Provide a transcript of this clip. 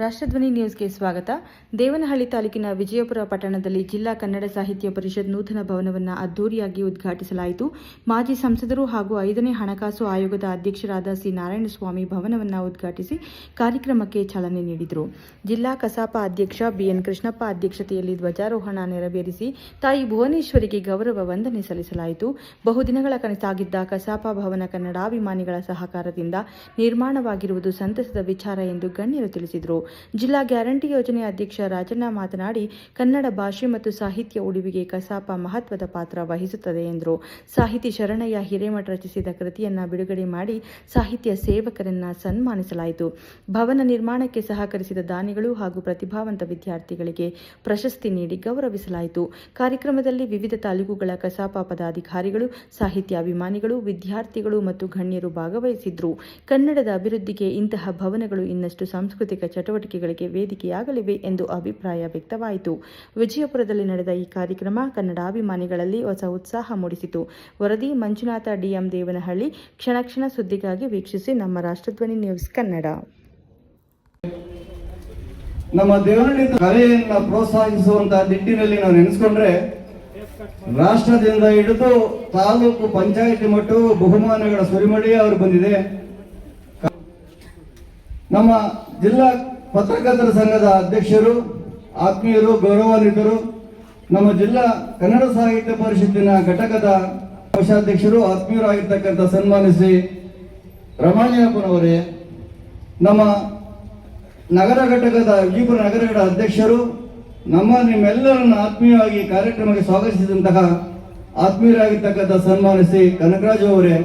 ರಾಷ್ಟ್ರಧ್ವನಿ ನ್ಯೂಸ್ಗೆ ಸ್ವಾಗತ. ದೇವನಹಳ್ಳಿ ತಾಲೂಕಿನ ವಿಜಯಪುರ ಪಟ್ಟಣದಲ್ಲಿ ಜಿಲ್ಲಾ ಕನ್ನಡ ಸಾಹಿತ್ಯ ಪರಿಷತ್ ನೂತನ ಭವನವನ್ನು ಅದ್ದೂರಿಯಾಗಿ ಉದ್ಘಾಟಿಸಲಾಯಿತು. ಮಾಜಿ ಸಂಸದರು ಹಾಗೂ 5ನೇ ಹಣಕಾಸು ಆಯೋಗದ ಅಧ್ಯಕ್ಷರಾದ ಸಿ. ನಾರಾಯಣಸ್ವಾಮಿ ಭವನವನ್ನು ಉದ್ಘಾಟಿಸಿ ಕಾರ್ಯಕ್ರಮಕ್ಕೆ ಚಾಲನೆ ನೀಡಿದರು. ಜಿಲ್ಲಾ ಕಸಾಪ ಅಧ್ಯಕ್ಷ ಬಿಎನ್ ಕೃಷ್ಣಪ್ಪ ಅಧ್ಯಕ್ಷತೆಯಲ್ಲಿ ಧ್ವಜಾರೋಹಣ ನೆರವೇರಿಸಿ ತಾಯಿ ಭುವನೇಶ್ವರಿಗೆ ಗೌರವ ವಂದನೆ ಸಲ್ಲಿಸಲಾಯಿತು. ಬಹುದಿನಗಳ ಕನಸಾಗಿದ್ದ ಕಸಾಪ ಭವನ ಕನ್ನಡಾಭಿಮಾನಿಗಳ ಸಹಕಾರದಿಂದ ನಿರ್ಮಾಣವಾಗಿರುವುದು ಸಂತಸದ ವಿಚಾರ ಎಂದು ಗಣ್ಯರು ತಿಳಿಸಿದರು. ಜಿಲ್ಲಾ ಗ್ಯಾರಂಟಿ ಯೋಜನೆ ಅಧ್ಯಕ್ಷ ರಾಜಣ್ಣ ಮಾತನಾಡಿ, ಕನ್ನಡ ಭಾಷೆ ಮತ್ತು ಸಾಹಿತ್ಯ ಉಳಿವಿಗೆ ಕಸಾಪ ಮಹತ್ವದ ಪಾತ್ರ ವಹಿಸುತ್ತದೆ ಎಂದರು. ಸಾಹಿತಿ ಶರಣಯ್ಯ ಹಿರೇಮಠ ರಚಿಸಿದ ಕೃತಿಯನ್ನು ಬಿಡುಗಡೆ ಮಾಡಿ ಸಾಹಿತ್ಯ ಸೇವಕರನ್ನು ಸನ್ಮಾನಿಸಲಾಯಿತು. ಭವನ ನಿರ್ಮಾಣಕ್ಕೆ ಸಹಕರಿಸಿದ ದಾನಿಗಳು ಹಾಗೂ ಪ್ರತಿಭಾವಂತ ವಿದ್ಯಾರ್ಥಿಗಳಿಗೆ ಪ್ರಶಸ್ತಿ ನೀಡಿ ಗೌರವಿಸಲಾಯಿತು. ಕಾರ್ಯಕ್ರಮದಲ್ಲಿ ವಿವಿಧ ತಾಲೂಕುಗಳ ಕಸಾಪ ಪದಾಧಿಕಾರಿಗಳು, ಸಾಹಿತ್ಯಾಭಿಮಾನಿಗಳು, ವಿದ್ಯಾರ್ಥಿಗಳು ಮತ್ತು ಗಣ್ಯರು ಭಾಗವಹಿಸಿದ್ದರು. ಕನ್ನಡದ ಅಭಿವೃದ್ಧಿಗೆ ಇಂತಹ ಭವನಗಳು ಇನ್ನಷ್ಟು ಸಾಂಸ್ಕೃತಿಕ ಚಟುವಟಿಕೆಗಳಿಗೆ ವೇದಿಕೆಯಾಗಲಿವೆ ಎಂದು ಅಭಿಪ್ರಾಯ ವ್ಯಕ್ತವಾಯಿತು. ವಿಜಯಪುರದಲ್ಲಿ ನಡೆದ ಈ ಕಾರ್ಯಕ್ರಮ ಕನ್ನಡಾಭಿಮಾನಿಗಳಲ್ಲಿ ಹೊಸ ಉತ್ಸಾಹ ಮೂಡಿಸಿತು. ವರದಿ ಮಂಜುನಾಥ ಡಿಎಂ ದೇವನಹಳ್ಳಿ. ಕ್ಷಣ ಕ್ಷಣ ಸುದ್ದಿಗಾಗಿ ವೀಕ್ಷಿಸಿ ನಮ್ಮ ರಾಷ್ಟ್ರಧ್ವನಿ ನ್ಯೂಸ್ ಕನ್ನಡ. ನಮ್ಮ ದೇವನಹಳ್ಳಿ ಕಲೆಯನ್ನು ಪ್ರೋತ್ಸಾಹಿಸುವಂತಹ ನಿಟ್ಟಿನಲ್ಲಿ ನಾವು ನೆನೆಸ್ಕೊಂಡ್ರೆ ರಾಷ್ಟ್ರದಿಂದ ಹಿಡಿದು ತಾಲೂಕು ಪಂಚಾಯಿತಿ ಮಟ್ಟವು ಬಹುಮಾನಗಳ ಸುರಿಮಳೆ ಅವರು ಬಂದಿದೆ. ನಮ್ಮ ಜಿಲ್ಲಾ ಪತ್ರಕರ್ತರ ಸಂಘದ ಅಧ್ಯಕ್ಷರು, ಆತ್ಮೀಯರು, ಗೌರವಾನ್ವಿತರು, ನಮ್ಮ ಜಿಲ್ಲಾ ಕನ್ನಡ ಸಾಹಿತ್ಯ ಪರಿಷತ್ತಿನ ಘಟಕದ ಕೋಶಾಧ್ಯಕ್ಷರು, ಆತ್ಮೀಯರಾಗಿರ್ತಕ್ಕಂಥ ಸನ್ಮಾನಿಸಿ ರಮಾಂಜನಪ್ಪನವರೇ, ನಮ್ಮ ನಗರ ಘಟಕದ ವಿಜಯಪುರ ನಗರದ ಅಧ್ಯಕ್ಷರು, ನಿಮ್ಮೆಲ್ಲರನ್ನು ಆತ್ಮೀಯವಾಗಿ ಕಾರ್ಯಕ್ರಮಕ್ಕೆ ಸ್ವಾಗತಿಸಿದಂತಹ ಆತ್ಮೀಯರಾಗಿರ್ತಕ್ಕಂಥ ಸನ್ಮಾನಿಸಿ ಕನಕರಾಜು ಅವರೇ,